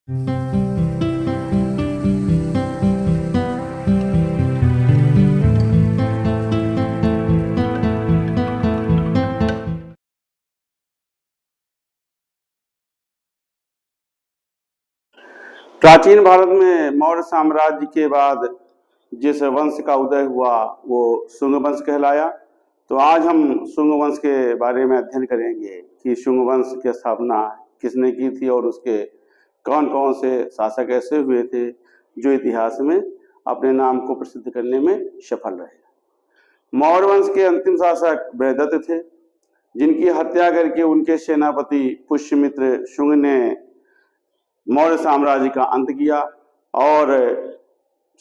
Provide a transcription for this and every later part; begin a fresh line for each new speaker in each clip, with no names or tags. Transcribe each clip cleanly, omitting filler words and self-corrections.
प्राचीन भारत में मौर्य साम्राज्य के बाद जिस वंश का उदय हुआ वो शुंग वंश कहलाया। तो आज हम शुंग वंश के बारे में अध्ययन करेंगे कि शुंग वंश की स्थापना किसने की थी और उसके कौन कौन से शासक ऐसे हुए थे जो इतिहास में अपने नाम को प्रसिद्ध करने में सफल रहे। मौर्य वंश के अंतिम शासक बृहदत्त थे, जिनकी हत्या करके उनके सेनापति पुष्यमित्र शुंग ने मौर्य साम्राज्य का अंत किया और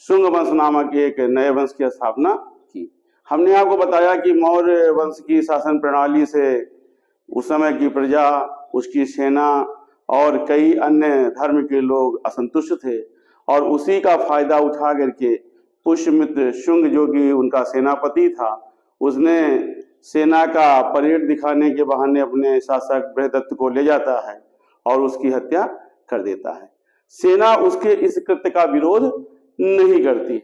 शुंग वंश नामक एक नए वंश की स्थापना की। हमने आपको बताया कि मौर्य वंश की शासन प्रणाली से उस समय की प्रजा, उसकी सेना और कई अन्य धर्म के लोग असंतुष्ट थे और उसी का फायदा उठा करके पुष्यमित्र शुंग, जो कि उनका सेनापति था, उसने सेना का परेड दिखाने के बहाने अपने शासक बृहदत्त को ले जाता है और उसकी हत्या कर देता है। सेना उसके इस कृत्य का विरोध नहीं करती है,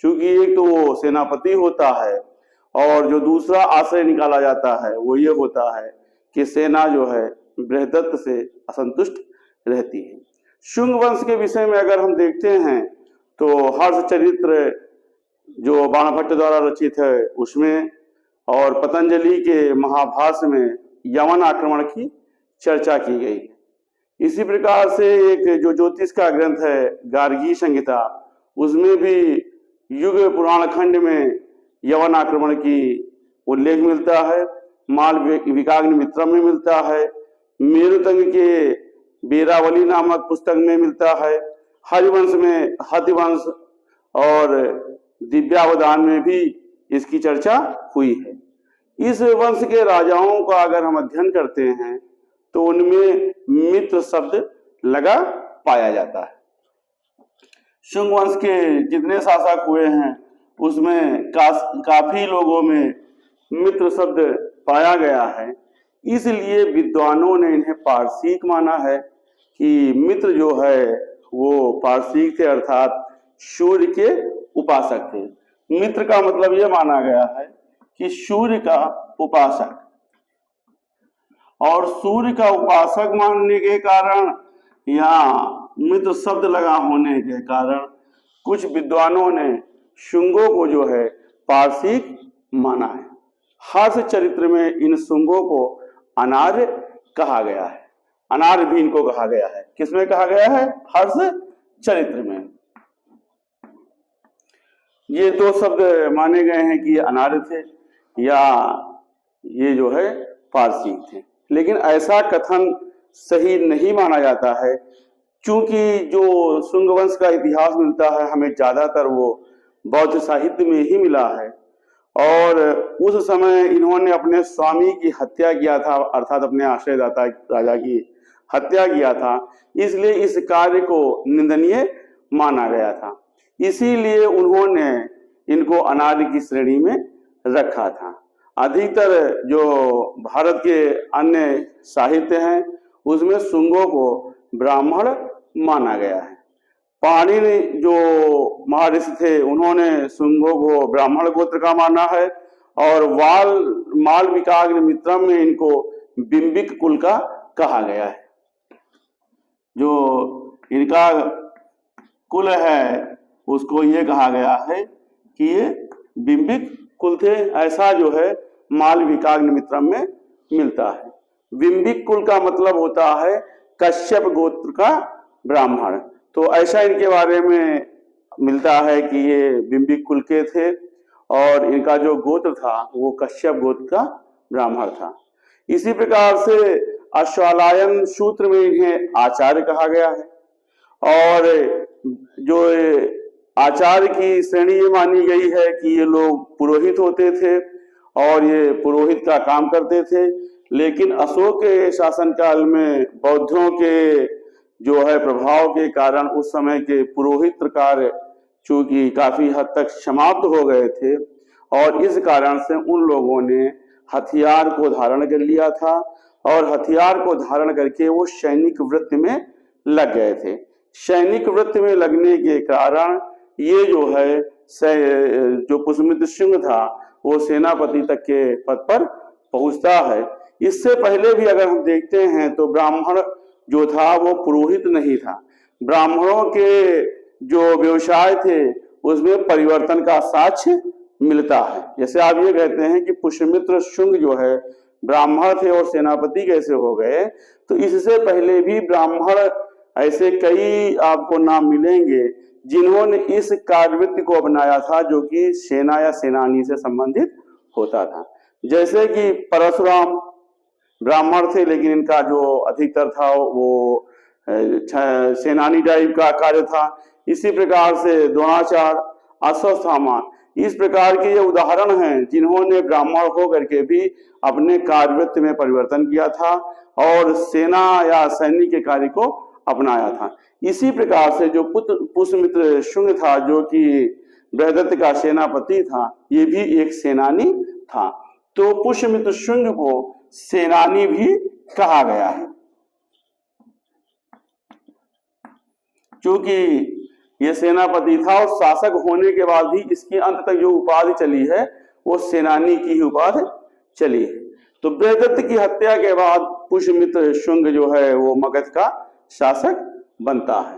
क्योंकि एक तो वो सेनापति होता है और जो दूसरा आश्रय निकाला जाता है वो ये होता है कि सेना जो है बृहदत्त से असंतुष्ट रहती है। शुंग वंश के विषय में अगर हम देखते हैं तो हर्ष चरित्र जो बाणभट्ट द्वारा रचित है उसमें और पतंजलि के महाभाष्य में यवन आक्रमण की चर्चा की गई है। इसी प्रकार से एक जो ज्योतिष का ग्रंथ है गार्गी संहिता, उसमें भी युग पुराण खंड में यवन आक्रमण की उल्लेख मिलता है। माल विकाग्नि मित्रम में मिलता है, मेरुतंग के बीरावली नामक पुस्तक में मिलता है, हरिवंश में हतिवंश और दिव्यावदान में भी इसकी चर्चा हुई है। इस वंश के राजाओं का अगर हम अध्ययन करते हैं तो उनमें मित्र शब्द लगा पाया जाता है। शुंग वंश के जितने शासक हुए हैं उसमें काफी लोगों में मित्र शब्द पाया गया है, इसलिए विद्वानों ने इन्हें पारसीक माना है कि मित्र जो है वो पारसीक थे, अर्थात सूर्य के उपासक थे। मित्र का मतलब यह माना गया है कि सूर्य का उपासक, और सूर्य का उपासक मानने के कारण या मित्र शब्द लगा होने के कारण कुछ विद्वानों ने शुंगों को जो है पारसीक माना है। हर्ष चरित्र में इन शुंगों को अनार्य कहा गया है। अनार्य भी इनको कहा गया है। किसमें कहा गया है? हर्ष चरित्र में। ये दो शब्द माने गए हैं कि अनार्य थे या ये जो है पारसीक थे, लेकिन ऐसा कथन सही नहीं माना जाता है, क्योंकि जो शुंग वंश का इतिहास मिलता है हमें ज्यादातर वो बौद्ध साहित्य में ही मिला है और उस समय इन्होंने अपने स्वामी की हत्या किया था, अर्थात अपने आश्रयदाता राजा की हत्या किया था, इसलिए इस कार्य को निंदनीय माना गया था। इसीलिए उन्होंने इनको अनार्य की श्रेणी में रखा था। अधिकतर जो भारत के अन्य साहित्य हैं उसमें शुंगों को ब्राह्मण माना गया है। पाणिनि जो महर्षि थे उन्होंने शुंगों को ब्राह्मण गोत्र का माना है और माल विकाग्नि मित्रम में इनको बिंबिक कुल का कहा गया है। जो इनका कुल है उसको ये कहा गया है कि ये बिंबिक कुल थे, ऐसा जो है माल विकाग्नि मित्रम में मिलता है। बिंबिक कुल का मतलब होता है कश्यप गोत्र का ब्राह्मण, तो ऐसा इनके बारे में मिलता है कि ये बिंबिक कुल के थे और इनका जो गोत्र था वो कश्यप गोत्र का ब्राह्मण था। इसी प्रकार से अश्वालायन सूत्र में इन्हें आचार्य कहा गया है और जो आचार्य की श्रेणी ये मानी गई है कि ये लोग पुरोहित होते थे और ये पुरोहित का काम करते थे, लेकिन अशोक के शासनकाल में बौद्धों के जो है प्रभाव के कारण उस समय के पुरोहित कार्य चूंकि काफी हद तक समाप्त हो गए थे और इस कारण से उन लोगों ने हथियार को धारण कर लिया था और हथियार को धारण करके वो सैनिक वृत्ति में लग गए थे। सैनिक वृत्ति में लगने के कारण ये जो है जो पुष्यमित्र शुंग था वो सेनापति तक के पद पर पहुंचता है। इससे पहले भी अगर हम देखते हैं तो ब्राह्मण जो था वो पुरोहित नहीं था। ब्राह्मणों के जो व्यवसाय थे उसमें परिवर्तन का साक्ष्य मिलता है। जैसे आप ये कहते हैं कि पुष्यमित्र शुंग जो है ब्राह्मण थे और सेनापति कैसे हो गए, तो इससे पहले भी ब्राह्मण ऐसे कई आपको नाम मिलेंगे जिन्होंने इस कार्यवृत्ति को अपनाया था जो कि सेना या सेनानी से संबंधित होता था। जैसे कि परशुराम ब्राह्मण थे लेकिन इनका जो अधिकतर था वो सेनानी टाइप का कार्य था। इसी प्रकार से द्रोणाचार्य, अश्वत्थामा, इस प्रकार के ये उदाहरण हैं जिन्होंने ब्राह्मण होकर के भी अपने कार्यवृत्ति में परिवर्तन किया था और सेना या सैनिक के कार्य को अपनाया था। इसी प्रकार से जो पुष्यमित्र शुंग था जो कि बृहदत्त का सेनापति था, ये भी एक सेनानी था। तो पुष्यमित्र शुंग को सेनानी भी कहा गया है। क्योंकि ये सेनापति था और शासक होने के बाद भी इसकी अंत तक जो उपाधि चली है वो सेनानी की ही उपाधि चली है। तो बृहदत्त की हत्या के बाद पुष्यमित्र शुंग जो है वो मगध का शासक बनता है।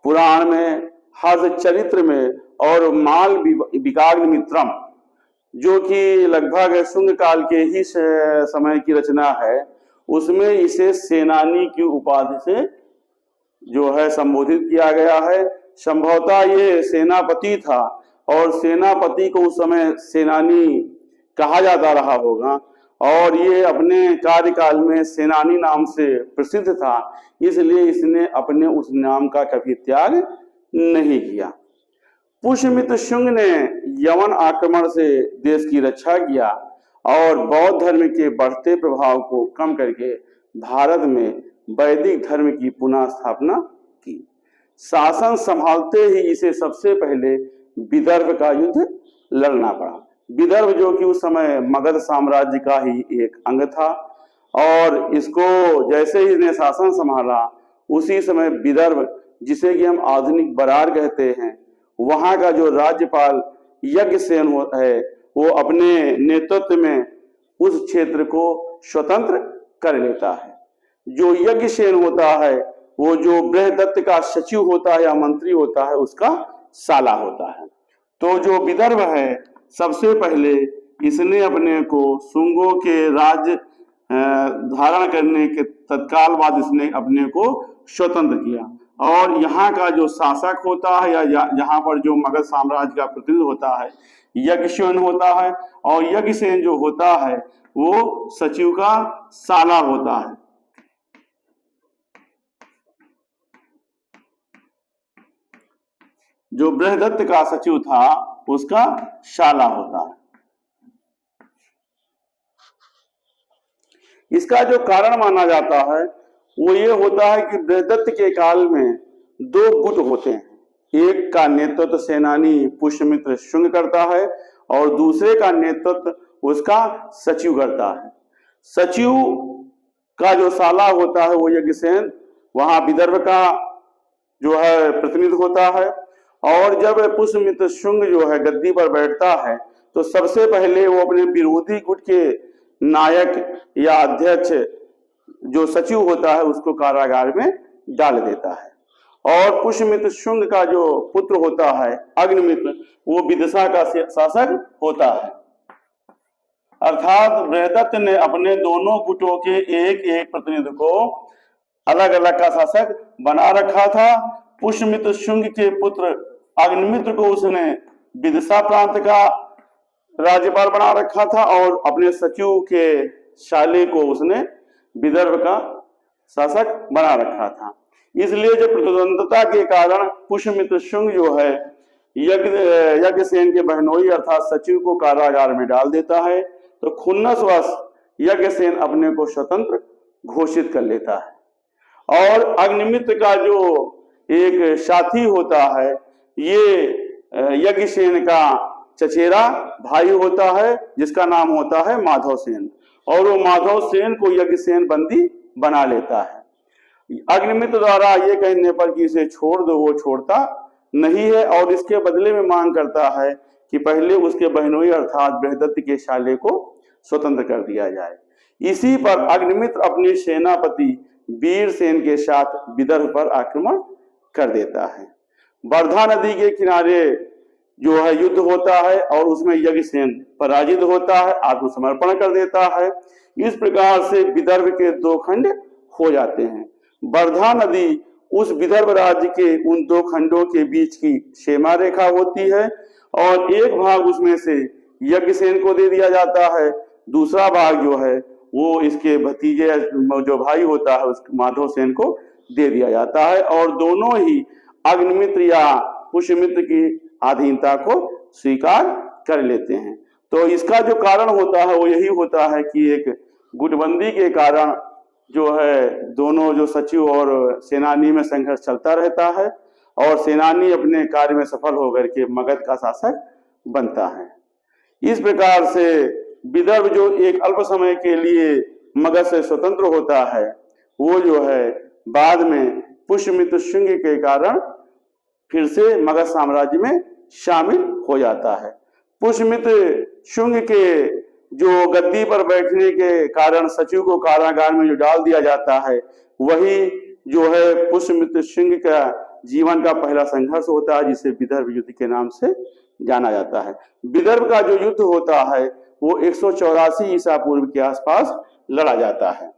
पुराण में, हर्ष चरित्र में और माल विकाग्निमित्रम जो कि लगभग शुंग काल के ही समय की रचना है, उसमें इसे सेनानी की उपाधि से जो है संबोधित किया गया है। संभवतः ये सेनापति था और सेनापति को उस समय सेनानी कहा जाता रहा होगा और ये अपने कार्यकाल में सेनानी नाम से प्रसिद्ध था, इसलिए इसने अपने उस नाम का कभी त्याग नहीं किया। पुष्यमित्र शुंग ने यवन आक्रमण से देश की रक्षा किया और बौद्ध धर्म के बढ़ते प्रभाव को कम करके भारत में वैदिक धर्म की पुनः स्थापना की। शासन संभालते ही इसे सबसे पहले विदर्भ का युद्ध लड़ना पड़ा। विदर्भ जो कि उस समय मगध साम्राज्य का ही एक अंग था और इसको जैसे ही इसने शासन संभाला उसी समय विदर्भ, जिसे कि हम आधुनिक बरार कहते हैं, वहां का जो राज्यपाल यज्ञसेन है वो अपने नेतृत्व में उस क्षेत्र को स्वतंत्र कर लेता है। जो यज्ञसेन होता है वो जो बृहदत्त का सचिव होता है या मंत्री होता है उसका साला होता है। तो जो विदर्भ है सबसे पहले इसने अपने को शुंगों के राज्य धारण करने के तत्काल बाद इसने अपने को स्वतंत्र किया और यहाँ का जो शासक होता है या यहाँ पर जो मगध साम्राज्य का प्रतिनिधि होता है यज्ञसेन होता है और यज्ञसेन जो होता है वो सचिव का साला होता है। जो बृहदत्त का सचिव था उसका शाला होता है। इसका जो कारण माना जाता है वो ये होता है कि बृहदत्त के काल में दो गुट होते हैं। एक का नेतृत्व सेनानी पुष्यमित्र शुंग करता है और दूसरे का नेतृत्व उसका सचिव करता है। सचिव का जो साला होता है वो यज्ञसेन वहां विदर्भ का जो है प्रतिनिधि होता है और जब पुष्यमित्र शुंग जो है गद्दी पर बैठता है तो सबसे पहले वो अपने विरोधी गुट के नायक या अध्यक्ष जो सचिव होता है उसको कारागार में डाल देता है और पुष्यमित्र शुंग का जो पुत्र होता है अग्निमित्र वो विदिशा का शासक होता है। अर्थात बृहदत्त ने अपने दोनों गुटों के एक एक प्रतिनिधि को अलग अलग का शासक बना रखा था। पुष्यमित्र शुंग के पुत्र अग्निमित्र को उसने विदिशा प्रांत का राज्यपाल बना रखा था और अपने सचिव के शाले को उसने विदर्भ का शासक बना रखा था। इसलिए जब प्रतिद्वंदता के कारण पुष्यमित्र शुंग जो है यज्ञसेन के बहनोई अर्थात सचिव को कारागार में डाल देता है तो खुन्नसवश यज्ञसेन अपने को स्वतंत्र घोषित कर लेता है और अग्निमित्र का जो एक साथी होता है ये यज्ञसेन का चचेरा भाई होता है जिसका नाम होता है माधव सेन और वो माधव सेन को यज्ञसेन बंदी बना लेता है। अग्निमित्र द्वारा ये कहने पर कि इसे छोड़ दो, वो छोड़ता नहीं है और इसके बदले में मांग करता है कि पहले उसके बहनोई अर्थात बृहदत्त के शाले को स्वतंत्र कर दिया जाए। इसी पर अग्निमित्र अपने सेनापति वीरसेन के साथ विदर्भ पर आक्रमण कर देता है। वर्धा नदी के किनारे जो है युद्ध होता है और उसमें यज्ञसेन पराजित होता है, आत्मसमर्पण कर देता है। इस प्रकार से विदर्भ के दो खंड हो जाते हैं। वर्धा नदी उस विदर्भ राज्य के उन दो खंडों के बीच की सीमा रेखा होती है और एक भाग उसमें से यज्ञसेन को दे दिया जाता है, दूसरा भाग जो है वो इसके भतीजे जो भाई होता है उस माधव सेन को दे दिया जाता है और दोनों ही अग्निमित्र या पुष्यमित्र की अधीनता को स्वीकार कर लेते हैं। तो इसका जो कारण होता है वो यही होता है कि एक गुटबंदी के कारण जो है दोनों जो सचिव और सेनानी में संघर्ष चलता रहता है और सेनानी अपने कार्य में सफल होकर के मगध का शासक बनता है। इस प्रकार से विदर्भ जो एक अल्प समय के लिए मगध से स्वतंत्र होता है वो जो है बाद में पुष्यमित्र शुंग के कारण फिर से मगध साम्राज्य में शामिल हो जाता है। पुष्यमित्र शुंग के जो गद्दी पर बैठने के कारण सचिव को कारागार में जो डाल दिया जाता है वही जो है पुष्यमित्र शुंग का जीवन का पहला संघर्ष होता है जिसे विदर्भ युद्ध के नाम से जाना जाता है। विदर्भ का जो युद्ध होता है वो 184 ईसा पूर्व के आसपास लड़ा जाता है।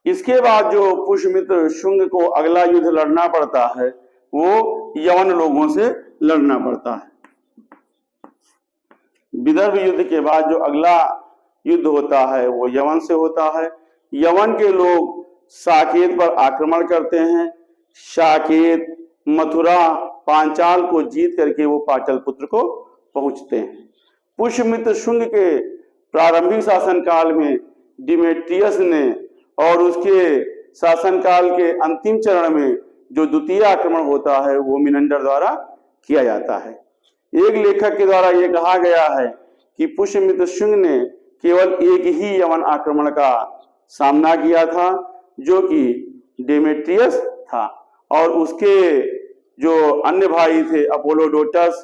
इसके बाद जो पुष्यमित्र शुंग को अगला युद्ध लड़ना पड़ता है वो यवन लोगों से लड़ना पड़ता है। विदर्भ युद्ध के बाद जो अगला युद्ध होता है वो यवन से होता है। यवन के लोग साकेत पर आक्रमण करते हैं। साकेत, मथुरा, पांचाल को जीत करके वो पाटलिपुत्र को पहुंचते हैं। पुष्यमित्र शुंग के प्रारंभिक शासनकाल में डिमेट्रियस ने और उसके शासनकाल के अंतिम चरण में जो द्वितीय आक्रमण होता है वो मिनंडर द्वारा किया जाता है। एक लेखक के द्वारा ये कहा गया है कि पुष्यमित्र शुंग ने केवल एक ही यवन आक्रमण का सामना किया था जो कि डेमेट्रियस था और उसके जो अन्य भाई थे अपोलोडोटस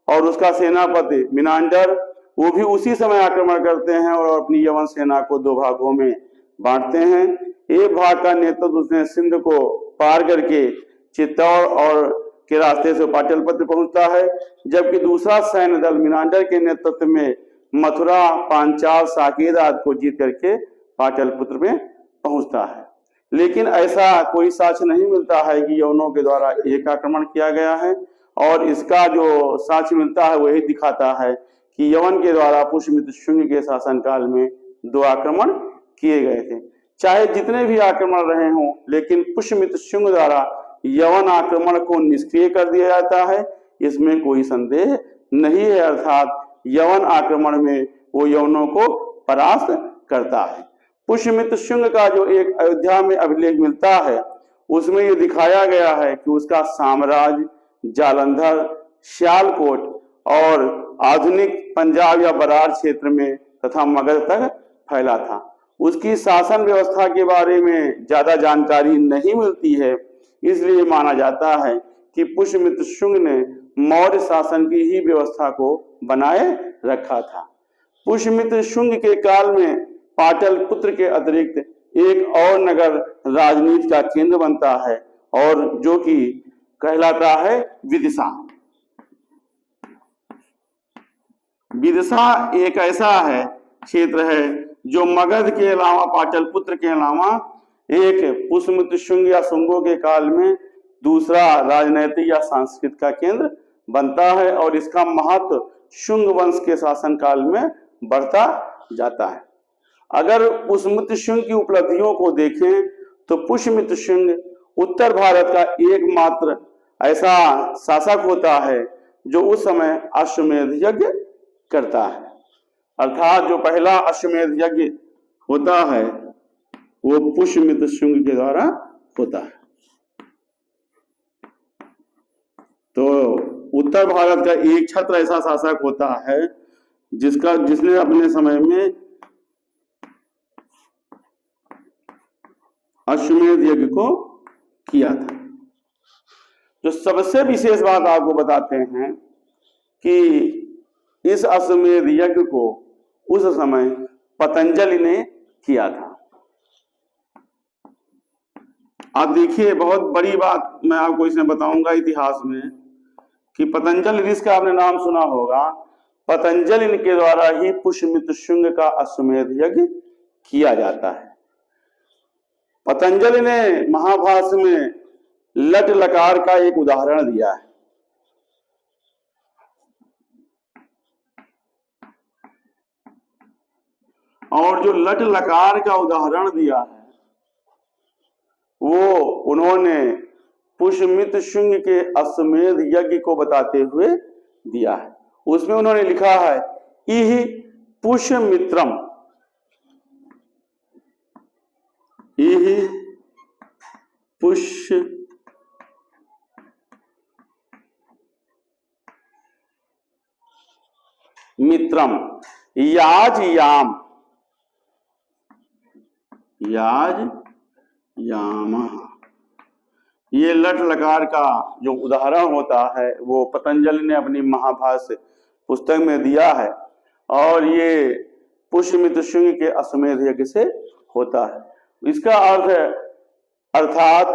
और उसका सेनापति मिनांडर वो भी उसी समय आक्रमण करते हैं और अपनी यवन सेना को दो भागों में बांटते हैं। एक भाग का नेतृत्व उसने सिंध को पार करके चित्तौड़ और के रास्ते से पाटलिपुत्र पहुंचता है, जबकि दूसरा सैन्य दल मिनांडर के नेतृत्व में मथुरा, पांचाल, साकेत आदि को जीत करके पाटलिपुत्र में पहुंचता है। लेकिन ऐसा कोई साक्ष्य नहीं मिलता है कि यवनों के द्वारा एक आक्रमण किया गया है और इसका जो साक्ष्य मिलता है वही दिखाता है कि यवन के द्वारा पुष्यमित्र शुंग के शासनकाल में दो आक्रमण किए गए थे। चाहे जितने भी आक्रमण रहे हों लेकिन पुष्यमित्र शुंग द्वारा यवन आक्रमण को निष्क्रिय कर दिया जाता है, इसमें कोई संदेह नहीं है। अर्थात यवन आक्रमण में वो यवनों को परास्त करता है। पुष्यमित्र शुंग का जो एक अयोध्या में अभिलेख मिलता है उसमें ये दिखाया गया है कि उसका साम्राज्य जालंधर, सियालकोट और आधुनिक पंजाब या बरार क्षेत्र में तथा मगध तक फैला था। उसकी शासन व्यवस्था के बारे में ज्यादा जानकारी नहीं मिलती है, इसलिए माना जाता है कि पुष्यमित्र शुंग ने मौर्य शासन की ही व्यवस्था को बनाए रखा था। पुष्यमित्र शुंग के काल में पाटलिपुत्र के अतिरिक्त एक और नगर राजनीति का केंद्र बनता है और जो कि कहलाता है विदिशा। विदिशा एक ऐसा है क्षेत्र है जो मगध के अलावा पाटलिपुत्र के अलावा एक पुष्यमित्र शुंग या शुंगों के काल में दूसरा राजनैतिक या सांस्कृतिक का केंद्र बनता है और इसका महत्व शुंग वंश के शासनकाल में बढ़ता जाता है। अगर पुष्यमित्र शुंग की उपलब्धियों को देखें तो पुष्यमित्र शुंग उत्तर भारत का एकमात्र ऐसा शासक होता है जो उस समय अश्वमेध यज्ञ करता है। अर्थात जो पहला अश्वमेध यज्ञ होता है वो पुष्यमित्र शुंग के द्वारा होता है। तो उत्तर भारत का एक छत्र ऐसा शासक होता है जिसने अपने समय में अश्वमेध यज्ञ को किया था। जो सबसे विशेष बात आपको बताते हैं कि इस अश्वमेध यज्ञ को उस समय पतंजलि ने किया था। आप देखिए, बहुत बड़ी बात मैं आपको इसमें बताऊंगा इतिहास में कि पतंजलि ऋषि का आपने नाम सुना होगा। पतंजलि के द्वारा ही पुष्यमित्र शुंग का अश्वमेध यज्ञ किया जाता है। पतंजलि ने महाभाष्य में लट लकार का एक उदाहरण दिया है। और जो लट लकार का उदाहरण दिया है वो उन्होंने पुष्यमित्र शुंग के अश्वमेध यज्ञ को बताते हुए दिया है। उसमें उन्होंने लिखा है इहि पुष्यमित्रम, इहि पुष्य मित्रम याज याम, याज याम। ये लट लकार का जो उदाहरण होता है वो पतंजलि ने अपनी महाभाष्य पुस्तक में दिया है और ये पुष्यमित्र शुंग के अश्वमेध यज्ञ से होता है। इसका अर्थ अर्थात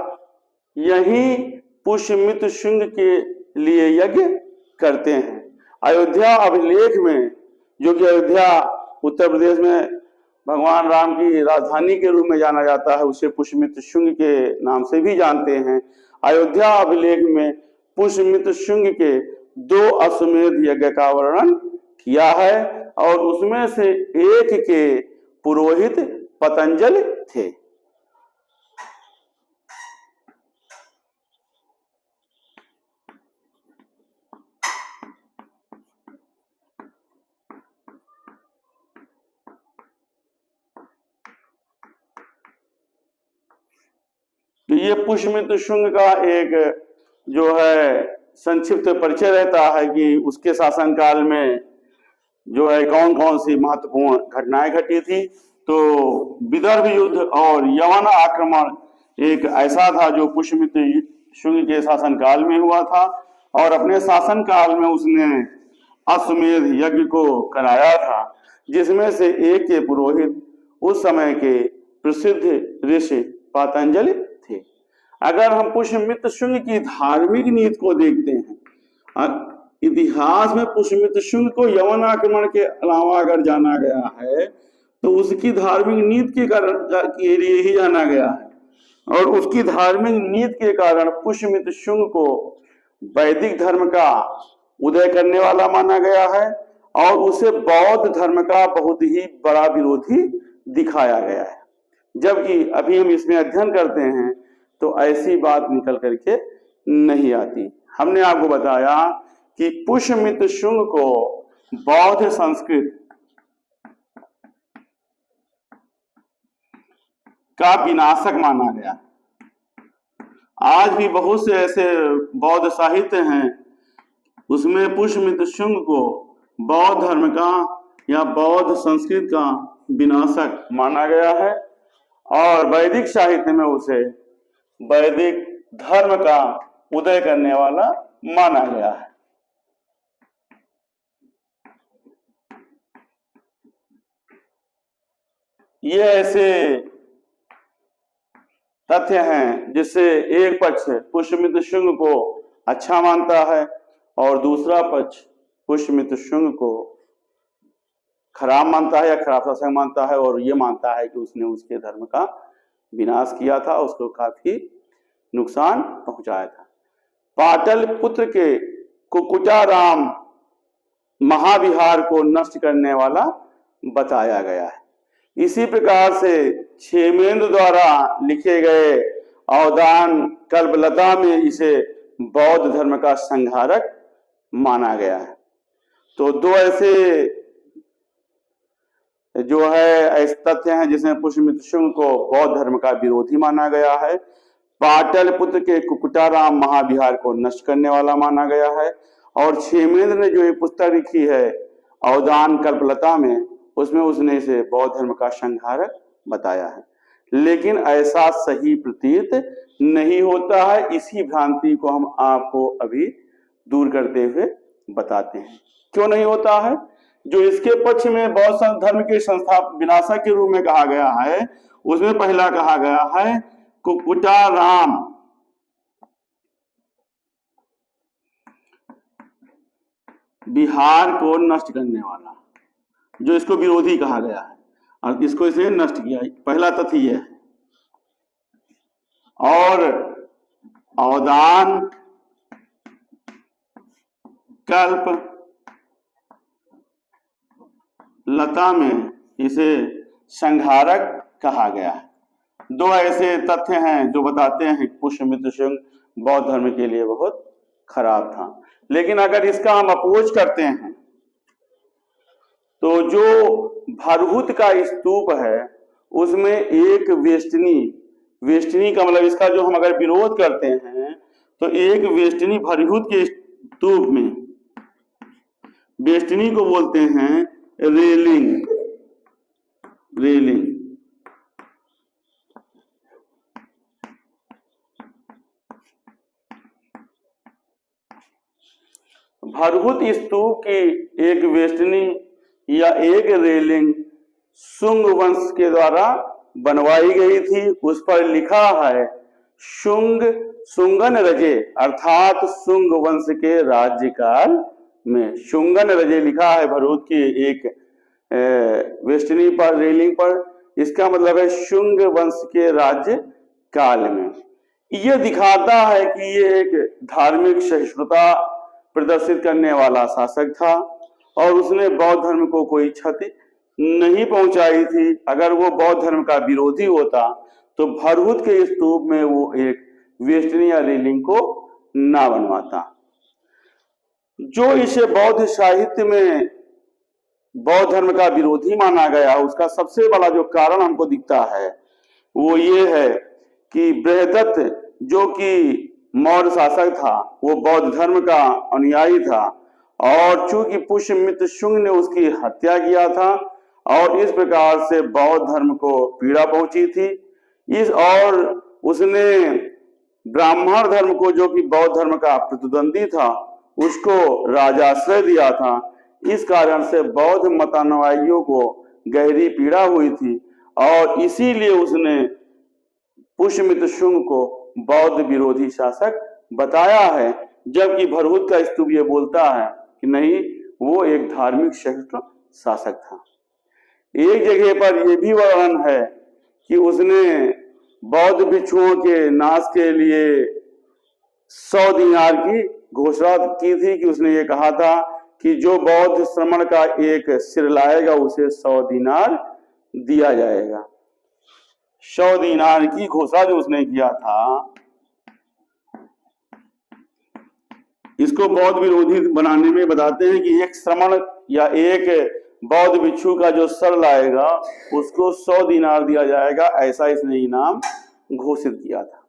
यही पुष्यमित्र शुंग के लिए यज्ञ करते हैं। अयोध्या अभिलेख में, जो कि अयोध्या उत्तर प्रदेश में भगवान राम की राजधानी के रूप में जाना जाता है, उसे पुष्यमित्र शुंग के नाम से भी जानते हैं। अयोध्या अभिलेख में पुष्यमित्र शुंग के 2 अश्वमेध यज्ञ का वर्णन किया है और उसमें से एक के पुरोहित पतंजलि थे। तो ये पुष्यमित्र शुंग का एक जो है संक्षिप्त परिचय रहता है कि उसके शासनकाल में जो है कौन कौन सी महत्वपूर्ण घटनाएं घटी थी। तो विदर्भ युद्ध और यवन आक्रमण एक ऐसा था जो पुष्यमित्र शुंग के शासनकाल में हुआ था और अपने शासनकाल में उसने अश्वमेध यज्ञ को कराया था, जिसमें से एक के पुरोहित उस समय के प्रसिद्ध ऋषि पतंजलि थे। अगर हम पुष्यमित्र शुंग की धार्मिक नीति को देखते हैं, इतिहास में पुष्यमित्र शुंग को यवन आक्रमण के अलावा अगर जाना गया है तो उसकी धार्मिक नीति के लिए ही जाना गया है और उसकी धार्मिक नीति के कारण पुष्यमित्र शुंग को वैदिक धर्म का उदय करने वाला माना गया है और उसे बौद्ध धर्म का बहुत ही बड़ा विरोधी दिखाया गया है। जबकि अभी हम इसमें अध्ययन करते हैं तो ऐसी बात निकल करके नहीं आती। हमने आपको बताया कि पुष्यमित्र शुंग को बौद्ध संस्कृत का विनाशक माना गया। आज भी बहुत से ऐसे बौद्ध साहित्य हैं उसमें पुष्यमित्र शुंग को बौद्ध धर्म का या बौद्ध संस्कृत का विनाशक माना गया है और वैदिक साहित्य में उसे वैदिक धर्म का उदय करने वाला माना गया है। ये ऐसे तथ्य हैं जिससे एक पक्ष पुष्यमित्र शुंग को अच्छा मानता है और दूसरा पक्ष पुष्यमित्र शुंग को खराब मानता है या खराब शासक मानता है और ये मानता है कि उसने उसके धर्म का विनाश किया था, उसको काफी नुकसान पहुंचाया था। पाटलिपुत्र के कुकुटाराम महाविहार को नष्ट करने वाला बताया गया है। इसी प्रकार से क्षेमेंद्र द्वारा लिखे गए अवदान कल्पलता में इसे बौद्ध धर्म का संहारक माना गया है। तो 2 ऐसे जो है ऐसे तथ्य हैं जिसमें पुष्यमित्र शुंग को बौद्ध धर्म का विरोधी माना गया है। पाटलिपुत्र के कुकुटाराम महाविहार को नष्ट करने वाला माना गया है और क्षेमेंद्र ने जो ये पुस्तक लिखी है अवदान कल्पलता में, उसमें उसने इसे बौद्ध धर्म का संहारक बताया है। लेकिन ऐसा सही प्रतीत नहीं होता है। इसी भ्रांति को हम आपको अभी दूर करते हुए बताते हैं। क्यों नहीं होता है? जो इसके पक्ष में बौद्ध धर्म के संस्था विनाशक के रूप में कहा गया है, उसमें पहला कहा गया है कुकुटाराम, बिहार को नष्ट करने वाला, जो इसको विरोधी कहा गया है और इसको इसने नष्ट किया। पहला तथ्य यह है। और अवदान कल्प लता में इसे संहारक कहा गया है। दो ऐसे तथ्य हैं जो बताते हैं पुष्यमित्र शुंग बौद्ध धर्म के लिए बहुत खराब था। लेकिन अगर इसका हम अपोज करते हैं तो जो भरहुत का स्तूप है उसमें एक वेष्टनी का मतलब इसका जो हम अगर विरोध करते हैं तो एक वेष्टनी भरहुत के स्तूप में, वेष्टनी को बोलते हैं रेलिंग। भरहुत स्तूप की एक वेष्टनी या एक रेलिंग शुंग वंश के द्वारा बनवाई गई थी। उस पर लिखा है शुंगन रजे, अर्थात शुंग वंश के राज्यकाल में। शुंगन रजे लिखा है भरहुत की एक वेष्टनी पर, रेलिंग पर। इसका मतलब है शुंग वंश के राज्य काल में। यह दिखाता है कि ये एक धार्मिक सहिष्णुता प्रदर्शित करने वाला शासक था और उसने बौद्ध धर्म को कोई क्षति नहीं पहुंचाई थी। अगर वो बौद्ध धर्म का विरोधी होता तो भरहुत के स्तूप में वो एक वेष्टनी या रेलिंग को ना बनवाता। जो इसे बौद्ध साहित्य में बौद्ध धर्म का विरोधी माना गया, उसका सबसे बड़ा जो कारण हमको दिखता है वो ये है कि बृहदत्त जो कि मौर्य शासक था वो बौद्ध धर्म का अनुयायी था और चूंकि पुष्यमित्र शुंग ने उसकी हत्या किया था और इस प्रकार से बौद्ध धर्म को पीड़ा पहुंची थी। और उसने ब्राह्मण धर्म को, जो कि बौद्ध धर्म का प्रतिद्वंदी था, उसको राजाश्रय दिया था। इस कारण से बौद्ध मतानुयायियों को गहरी पीड़ा हुई थी और इसीलिए उसने पुष्यमित्र शुंग को बौद्ध विरोधी शासक बताया है। जबकि भरहुत का स्तूप ये बोलता है कि नहीं, वो एक धार्मिक श्रेष्ठ शासक था। एक जगह पर यह भी वर्णन है कि उसने बौद्ध भिक्षुओं के नाश के लिए 100 दिनार की घोषणा की थी कि उसने ये कहा था कि जो बौद्ध श्रमण का एक सिर लाएगा उसे 100 दिनार दिया जाएगा। 100 दिनार की घोषणा जो उसने किया था, इसको बौद्ध विरोधी बनाने में बताते हैं कि एक श्रमण या एक बौद्ध भिक्षु का जो सर लाएगा उसको 100 दिनार दिया जाएगा, ऐसा इसने इनाम घोषित किया था।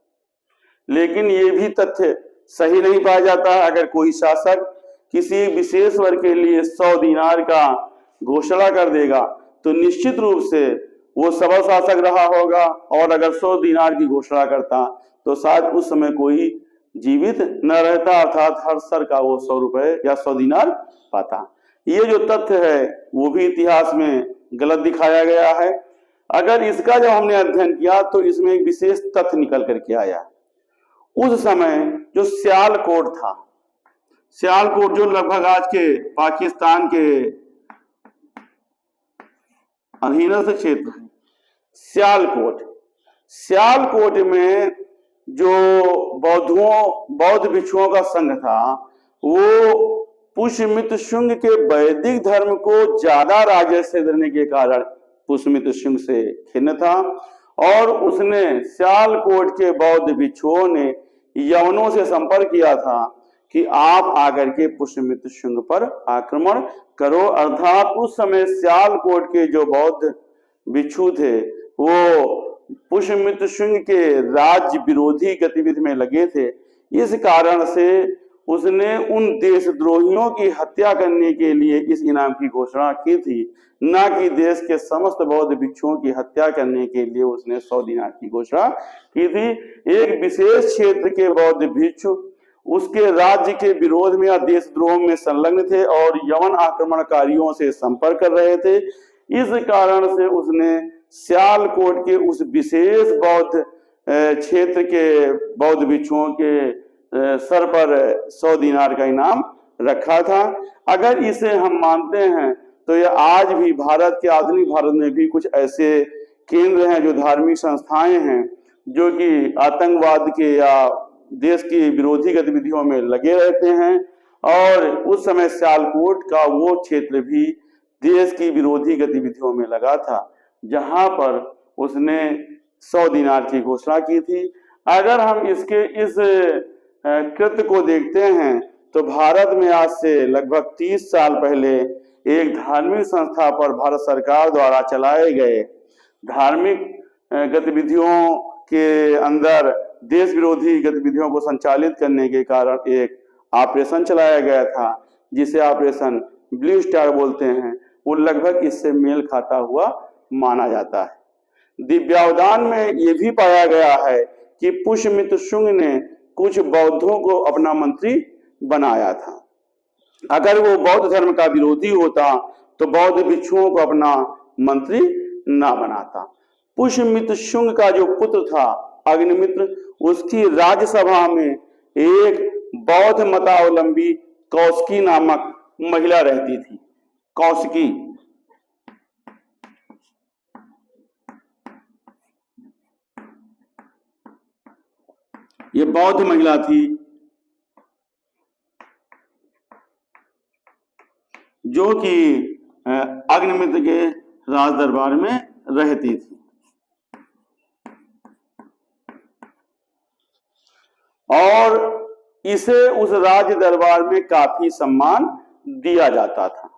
लेकिन ये भी तथ्य सही नहीं पाया जाता है। अगर कोई शासक किसी विशेष वर्ग के लिए 100 दिनार का घोषणा कर देगा तो निश्चित रूप से वो सबल शासक रहा होगा, और अगर 100 दिनार की घोषणा करता तो शायद उस समय कोई जीवित न रहता, अर्थात हर सर का वो 100 रुपए या 100 दिनार पाता। ये जो तथ्य है वो भी इतिहास में गलत दिखाया गया है। अगर इसका जब हमने अध्ययन किया तो इसमें एक विशेष तथ्य निकल करके आया। उस समय जो सियालकोट था, सियालकोट जो लगभग आज के पाकिस्तान के अधीनस्थ क्षेत्र है, सियालकोट में जो बौद्ध भिक्षुओं का संघ था वो पुष्यमित्र शुंग के वैदिक धर्म को ज्यादा राजस्व देने के कारण पुष्यमित्र शुंग से खिन्न था और उसने सियालकोट के बौद्ध भिक्षुओं ने यवनों से संपर्क किया था कि आप आकर के पुष्यमित्र शुंग पर आक्रमण करो। अर्थात उस समय सियालकोट के जो बौद्ध भिक्षु थे वो पुष्यमित्र शुंग के राज्य विरोधी गतिविधि में लगे थे। इस कारण से उसने उन देशद्रोहियों की हत्या करने के लिए इस इनाम की घोषणा की थी, न कि देश के समस्त बौद्ध भिक्षुओं की हत्या करने के लिए उसने 100 दिनार की घोषणा की थी। एक विशेष क्षेत्र के बौद्ध भिक्षु उसके राज्य के विरोध में या देशद्रोह में संलग्न थे और यवन आक्रमणकारियों से संपर्क कर रहे थे। इस कारण से उसने सियालकोट के उस विशेष बौद्ध क्षेत्र के बौद्ध भिक्षुओं के सर पर 100 दिनार का इनाम रखा था। अगर इसे हम मानते हैं तो यह आज भी भारत के आधुनिक भारत में भी कुछ ऐसे केंद्र हैं, जो धार्मिक संस्थाएं हैं, जो कि आतंकवाद के या देश की विरोधी गतिविधियों में लगे रहते हैं। और उस समय सियालकोट का वो क्षेत्र भी देश की विरोधी गतिविधियों में लगा था, जहां पर उसने 100 दिनार की घोषणा की थी। अगर हम इसके इस कृत्य को देखते हैं तो भारत में आज से लगभग 30 साल पहले एक धार्मिक संस्था पर भारत सरकार द्वारा चलाए गए धार्मिक गतिविधियों के अंदर देश विरोधी गतिविधियों को संचालित करने के कारण एक ऑपरेशन चलाया गया था, जिसे ऑपरेशन ब्लू स्टार बोलते हैं। वो लगभग इससे मेल खाता हुआ माना जाता है। दिव्यावदान में ये भी पाया गया है कि पुष्यमित्र शुंग ने कुछ बौद्धों को अपना मंत्री बनाया था। अगर वो बौद्ध धर्म का विरोधी होता तो बौद्ध भिक्षुओं को अपना मंत्री ना बनाता। पुष्यमित्र शुंग का जो पुत्र था अग्निमित्र, उसकी राज्यसभा में एक बौद्ध मतावलंबी कौशिकी नामक महिला रहती थी। कौशिकी ये बौद्ध महिला थी जो कि अग्निमित्र के राज दरबार में रहती थी। और इसे उस राज्य दरबार में काफी सम्मान दिया जाता था।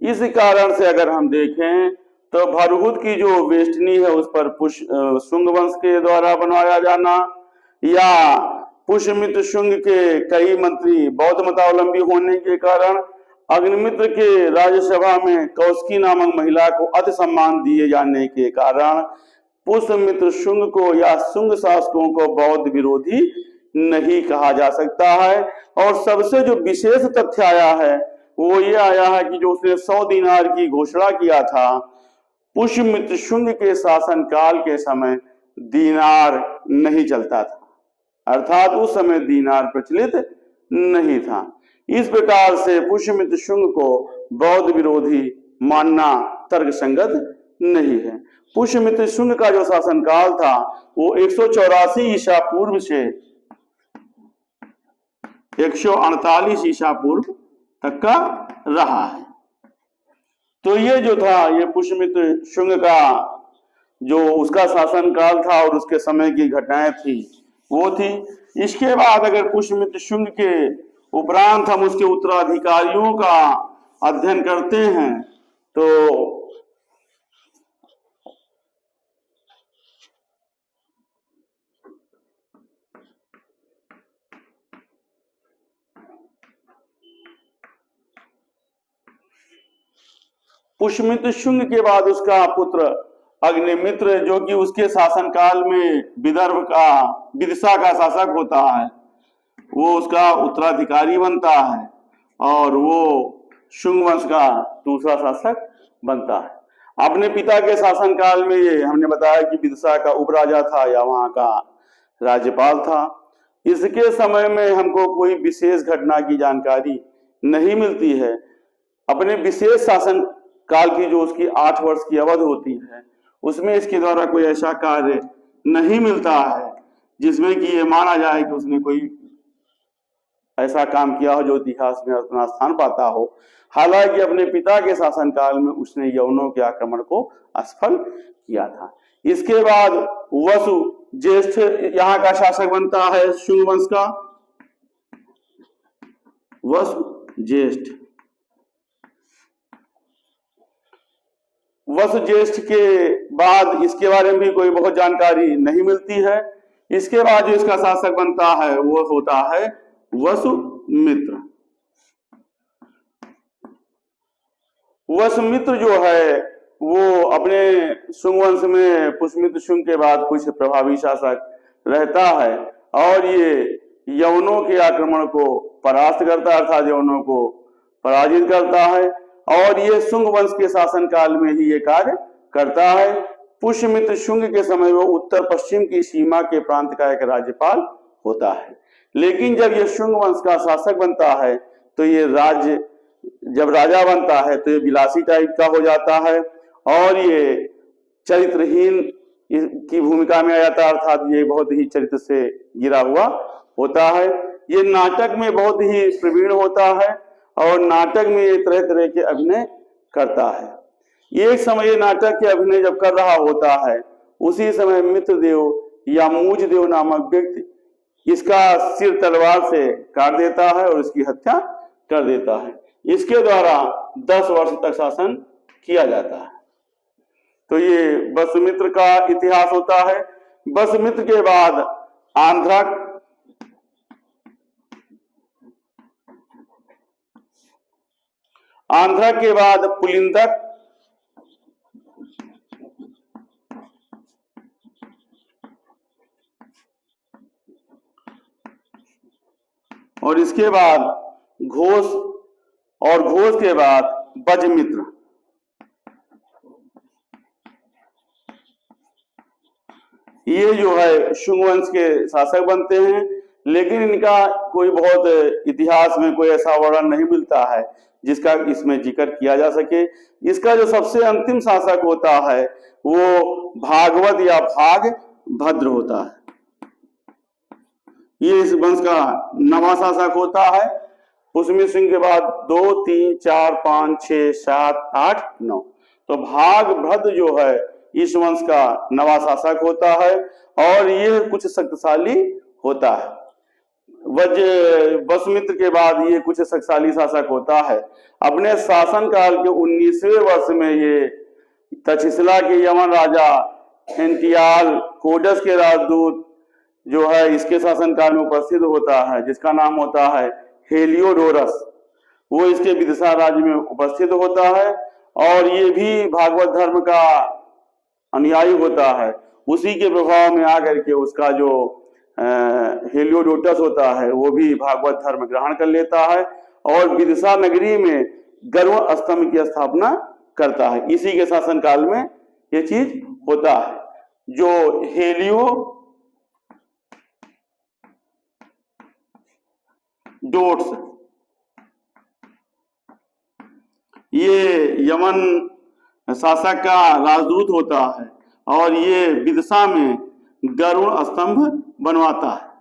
इस कारण से अगर हम देखें तो भरहुत की जो वेष्टनी है उस पर शुंग वंश के द्वारा बनवाया जाना, या पुष्यमित्र शुंग के कई मंत्री बौद्ध मतावलंबी होने के कारण अग्निमित्र के राज्यसभा में कौशिकी नामक महिला को अति सम्मान दिए जाने के कारण पुष्यमित्र शुंग को या शुंग शासकों को बौद्ध विरोधी नहीं कहा जा सकता है। और सबसे जो विशेष तथ्य आया है वो ये आया है कि जो उसने 100 दिनार की घोषणा किया था, पुष्यमित्र शुंग के शासनकाल के समय दीनार नहीं चलता था, अर्थात उस समय दीनार प्रचलित नहीं था। इस प्रकार से पुष्यमित्र शुंग को बौद्ध विरोधी मानना तर्कसंगत नहीं है। पुष्यमित्र शुंग का जो शासनकाल था वो 184 ईसा पूर्व से 148 ईसा पूर्व तक का रहा है। तो ये जो था ये पुष्यमित्र शुंग का जो उसका शासनकाल था और उसके समय की घटनाएं थी वो थी। इसके बाद अगर पुष्यमित्र शुंग के उपरांत हम उसके उत्तराधिकारियों का अध्ययन करते हैं तो पुष्यमित्र शुंग के बाद उसका पुत्र अग्निमित्र, जो कि उसके शासनकाल में विदिशा का शासक होता है, वो उसका उत्तराधिकारी बनता है और वो शुंग वंश का दूसरा शासक बनता है। अपने पिता के शासनकाल में ये हमने बताया कि विदिशा का उपराजा था या वहां का राज्यपाल था। इसके समय में हमको कोई विशेष घटना की जानकारी नहीं मिलती है। अपने विशेष शासन काल की जो उसकी 8 वर्ष की अवधि होती है उसमें इसके द्वारा कोई ऐसा कार्य नहीं मिलता है जिसमें कि ये माना जाए कि उसने कोई ऐसा काम किया हो जो इतिहास में अपना स्थान पाता हो। हालांकि अपने पिता के शासनकाल में उसने यवनों के आक्रमण को असफल किया था। इसके बाद वसु ज्येष्ठ यहाँ का शासक बनता है शुंग वंश का। वसु ज्येष्ठ के बाद इसके बारे में भी कोई बहुत जानकारी नहीं मिलती है। इसके बाद जो इसका शासक बनता है वो होता है वसुमित्र। वसुमित्र जो है वो अपने शुंग वंश में पुष्यमित्र शुंग के बाद कुछ प्रभावी शासक रहता है और ये यवनों के आक्रमण को परास्त करता है, अर्थात यवनों को पराजित करता है और ये शुंग वंश के शासन काल में ही ये कार्य करता है। पुष्यमित्र शुंग के समय वो उत्तर पश्चिम की सीमा के प्रांत का एक राज्यपाल होता है, लेकिन जब ये शुंग वंश का शासक बनता है तो ये राज्य जब राजा बनता है तो ये विलासी टाइप का हो जाता है और ये चरित्रहीन की भूमिका में आ जाता है, अर्थात ये बहुत ही चरित्र से गिरा हुआ होता है। ये नाटक में बहुत ही प्रवीण होता है और नाटक में ये तरह तरह के अभिनय करता है। एक समय ये नाटक के अभिनय जब कर रहा होता है उसी समय मित्रदेव या मूजदेव नामक व्यक्ति इसका सिर तलवार से काट देता है और इसकी हत्या कर देता है। इसके द्वारा 10 वर्ष तक शासन किया जाता है। तो ये वसुमित्र का इतिहास होता है। वसुमित्र के बाद आंध्रक, आंध्रक के बाद पुलिंदक, और इसके बाद घोष और घोष के बाद बजमित्र। ये जो है शुंग वंश के शासक बनते हैं, लेकिन इनका कोई बहुत इतिहास में कोई ऐसा वर्णन नहीं मिलता है जिसका इसमें जिक्र किया जा सके। इसका जो सबसे अंतिम शासक होता है वो भागवत या भाग भद्र होता है। ये इस वंश का नवा शासक होता है। पुष्यमित्र सिंह के बाद 2, 3, 4, 5, 6, 7, 8, 9 तो भागभद्र जो है इस वंश का नवा शासक होता है और ये कुछ शक्तिशाली होता है। वसुमित्र के बाद ये कुछ शक्तिशाली शासक होता है। अपने शासन काल के 19वें वर्ष में ये तक्षशिला के यमन राजा एंटियाल कोडस के राजदूत जो है इसके शासन काल में उपस्थित होता है, जिसका नाम होता है हेलियोडोरस। वो इसके विदिशा राज्य में उपस्थित होता है और ये भी भागवत धर्म का अनुयायी होता है। उसी के प्रभाव में आकर के उसका जो हेलियोडोटस होता है वो भी भागवत धर्म ग्रहण कर लेता है और विदिशा नगरी में गरुड़ स्तंभ की स्थापना करता है। इसी के शासन काल में ये चीज होता है। जो हेलियोडोट्स ये यमन शासक का राजदूत होता है और ये विदिशा में गरुड़ स्तंभ बनवाता है।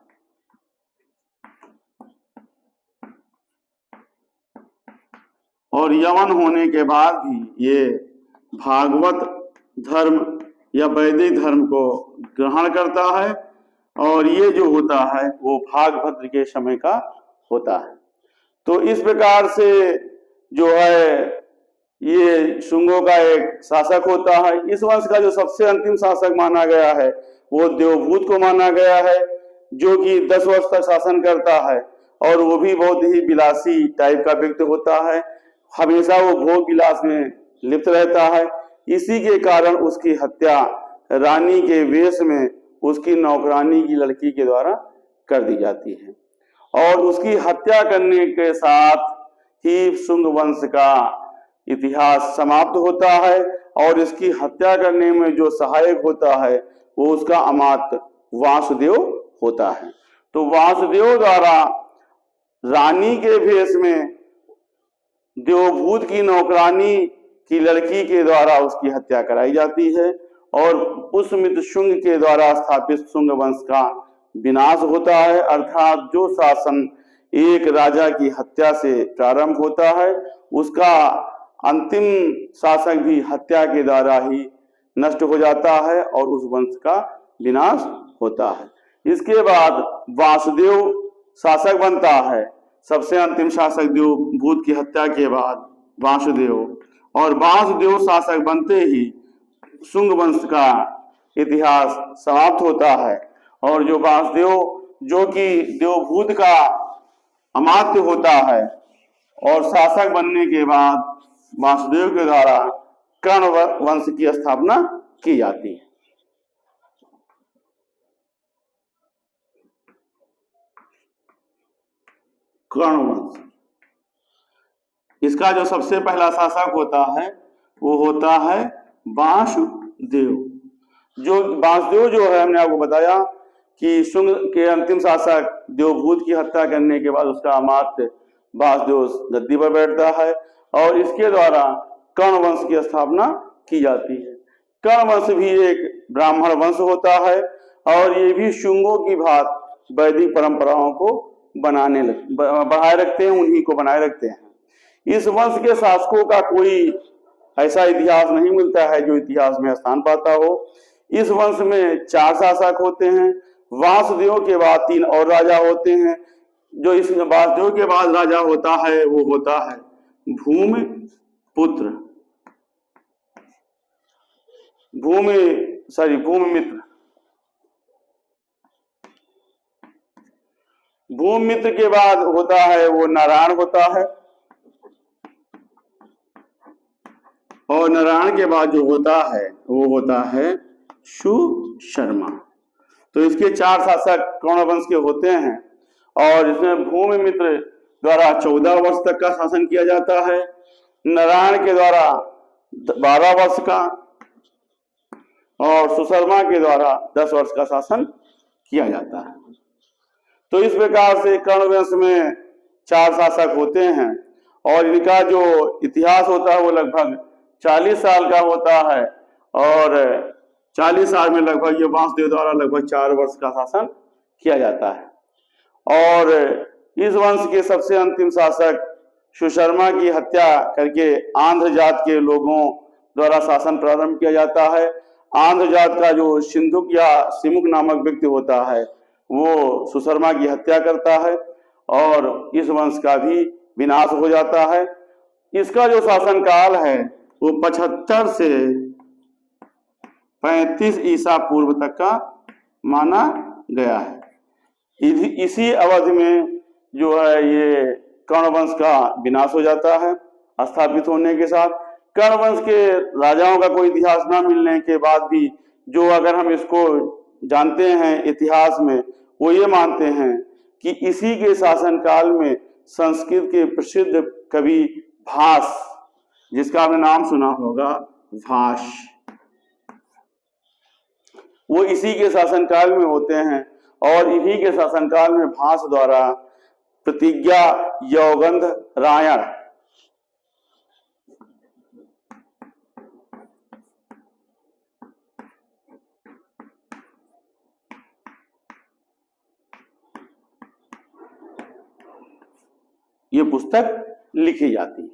और यमन होने के बाद भी ये भागवत धर्म या वैदिक धर्म को ग्रहण करता है और ये जो होता है वो भागभद्र के समय का होता है। तो इस प्रकार से जो है ये शुंगों का एक शासक होता है। इस वंश का जो सबसे अंतिम शासक माना गया है वो देवभूत को माना गया है, जो कि 10 वर्ष तक शासन करता है और वो भी बहुत ही विलासी टाइप का व्यक्ति होता है। हमेशा वो भोग विलास में लिप्त रहता है। इसी के कारण उसकी हत्या रानी के वेश में उसकी नौकरानी की लड़की के द्वारा कर दी जाती है और उसकी हत्या करने के साथ ही शुंग वंश का इतिहास समाप्त होता है और इसकी हत्या करने में जो सहायक होता है वो उसका अमात्य वासुदेव होता है। तो वासुदेव द्वारा रानी के भेष में देवभूत की नौकरानी की लड़की के द्वारा उसकी हत्या कराई जाती है और पुष्यमित्र शुंग के द्वारा स्थापित शुंग वंश का विनाश होता है। अर्थात जो शासन एक राजा की हत्या से प्रारंभ होता है उसका अंतिम शासक भी हत्या के द्वारा ही नष्ट हो जाता है और उस वंश का विनाश होता है। इसके बाद वासुदेव शासक बनता है, सबसे अंतिम शासक देवभूत की हत्या के बाद वासुदेव, और वासुदेव शासक बनते ही शुंग वंश का इतिहास समाप्त होता है। और जो वासुदेव जो कि देवभूत का अमात्य होता है और शासक बनने के बाद वासुदेव के द्वारा कर्ण वंश की स्थापना की जाती है। कर्ण वंश, इसका जो सबसे पहला शासक होता है वो होता है वासुदेव। जो वासुदेव जो है, हमने आपको बताया कि शुंग के अंतिम शासक देवभूत की हत्या करने के बाद उसका अमात्य वासुदेव गद्दी पर बैठता है और इसके द्वारा कर्ण वंश की स्थापना की जाती है। कर्ण वंश भी एक ब्राह्मण वंश होता है और ये भी शुंगों की भांति वैदिक परंपराओं को बढ़ाए रखते हैं, उन्हीं को बनाए रखते हैं। इस वंश के शासकों का कोई ऐसा इतिहास नहीं मिलता है जो इतिहास में स्थान पाता हो। इस वंश में 4 शासक होते हैं। वासुदेव के बाद 3 और राजा होते हैं। जो इस वासुदेव के बाद राजा होता है वो होता है भूमिपुत्र, भूमिमित्र। भूमिमित्र के बाद होता है वो नारायण होता है और नारायण के बाद जो होता है वो होता है सुशर्मा। तो इसके 4 शासक कर्ण वंश के होते हैं और इसमें भूमिमित्र द्वारा 14 वर्ष तक का शासन किया जाता है, नारायण के द्वारा 12 वर्ष का और सुशर्मा के द्वारा 10 वर्ष का शासन किया जाता है। तो इस प्रकार से कर्ण वंश में 4 शासक होते हैं और इनका जो इतिहास होता है वो लगभग 40 साल का होता है और 40 साल में लगभग ये वासुदेव द्वारा लगभग 4 वर्ष का शासन किया जाता है। और इस वंश के सबसे अंतिम शासक सुशर्मा की हत्या करके आंध्र जात के लोगों द्वारा शासन प्रारंभ किया जाता है। आंध्र जात का जो सिंधुक या सिमुक नामक व्यक्ति होता है वो सुशर्मा की हत्या करता है और इस वंश का भी विनाश हो जाता है। इसका जो शासन काल है वो 75 से 35 ईसा पूर्व तक का माना गया है। इसी अवधि में जो है ये कर्ण वंश का विनाश हो जाता है। स्थापित होने के साथ कर्ण वंश के राजाओं का कोई इतिहास न मिलने के बाद भी जो अगर हम इसको जानते हैं इतिहास में, वो ये मानते हैं कि इसी के शासन काल में संस्कृत के प्रसिद्ध कवि भास, जिसका आपने नाम सुना होगा भास, वो इसी के शासनकाल में होते हैं और इन्हीं के शासनकाल में भास द्वारा प्रतिज्ञा यौगंध रायण ये पुस्तक लिखी जाती है।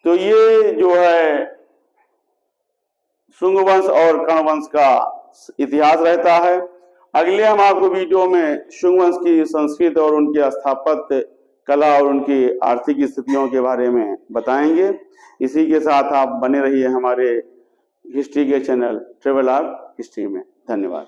तो ये जो है शुंग वंश और कर्ण वंश का इतिहास रहता है। अगले हम आपको वीडियो में शुंग वंश की संस्कृति और उनके स्थापत्य कला और उनकी आर्थिक स्थितियों के बारे में बताएंगे। इसी के साथ आप बने रहिए हमारे हिस्ट्री के चैनल ट्रेवल ऑफ हिस्ट्री में। धन्यवाद।